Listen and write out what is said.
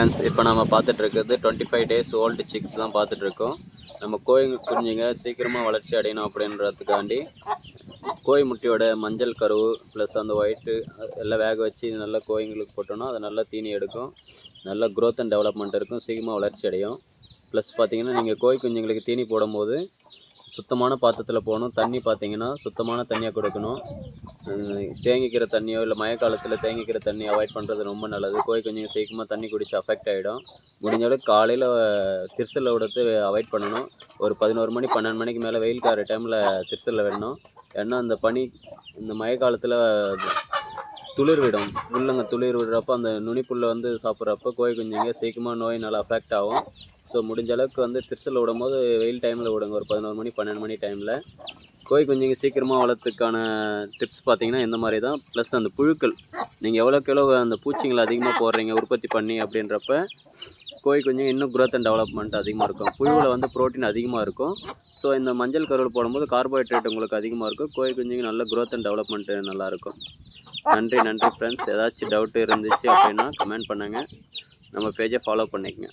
Friends, இப்போ நம்ம பார்த்துட்டு இருக்கிறது 25 days ஓல்டு சிக்ஸ் தான் பார்த்துட்டு இருக்கோம். நம்ம கோழி குஞ்சுங்க சீக்கிரமாக வளர்ச்சி அடையணும் அப்படின்றதுக்காண்டி கோழி முட்டையோட மஞ்சள் கருவு ப்ளஸ் அந்த ஒயிட்டு எல்லாம் வேக வச்சு நல்லா கோழிங்களுக்கு போட்டோன்னா அது நல்லா தீனி எடுக்கும், நல்ல க்ரோத் அண்ட் டெவலப்மெண்ட் இருக்கும், சீக்கிரமாக வளர்ச்சி அடையும். ப்ளஸ் பார்த்தீங்கன்னா நீங்கள் கோழி குஞ்சுங்களுக்கு தீனி போடும்போது சுத்தமான பாத்திரத்தில் போகணும். தண்ணி பார்த்தீங்கன்னா சுத்தமான தண்ணியாக கொடுக்கணும். தேங்கிக்கிற தண்ணியோ இல்லை மழை காலத்தில் தேங்கிக்கிற தண்ணி அவாய்ட் பண்ணுறது ரொம்ப நல்லது. கோழி குஞ்சுங்க சீக்கிரமாக தண்ணி குடித்து அஃபெக்ட் ஆகிடும். முடிஞ்ச அளவுக்கு காலையில் திருசலில் விடுறது அவாய்ட் பண்ணணும். ஒரு 11 மணி 12 மணிக்கு மேலே வெயில் கார டைமில் திருசலில் விடணும். ஏன்னா அந்த பனி இந்த மழை காலத்தில் துளிர் விடும். புல்லுங்க துளிர் விடுறப்போ அந்த நுனிப்புல்லை வந்து சாப்பிட்றப்போ கோழி குஞ்சுங்க சீக்கிரமாக நோயினால் அஃபெக்ட் ஆகும். ஸோ முடிஞ்ச அளவுக்கு வந்து திருசலில் விடும்போது வெயில் டைமில் விடுங்க. ஒரு 11 மணி 12 மணி டைமில் கோழி குஞ்சுங்க சீக்கிரமாக வளர்த்துக்கான டிப்ஸ் பார்த்தீங்கன்னா இந்த மாதிரி தான். ப்ளஸ் அந்த புழுக்கள் நீங்கள் எவ்வளோக்கு அந்த பூச்சிங்களை அதிகமாக போடுறீங்க உற்பத்தி பண்ணி அப்படின்றப்ப கோழி குஞ்சுங்க இன்னும் க்ரோத் அண்ட் டெவலப்மெண்ட் அதிகமாக இருக்கும். புழுவில் வந்து ப்ரோட்டீன் அதிகமாக இருக்கும். ஸோ இந்த மஞ்சள் கருவில் போடும்போது கார்போஹைட்ரேட் உங்களுக்கு அதிகமாக இருக்கும். கோழி குஞ்சுங்க நல்ல க்ரோத் அண்ட் டெவலப்மெண்ட்டு நல்லாயிருக்கும். நன்றி ஃப்ரெண்ட்ஸ். ஏதாச்சும் டவுட்டு இருந்துச்சு அப்படின்னா கமெண்ட் பண்ணுங்கள். நம்ம பேஜை ஃபாலோ பண்ணிக்கங்க.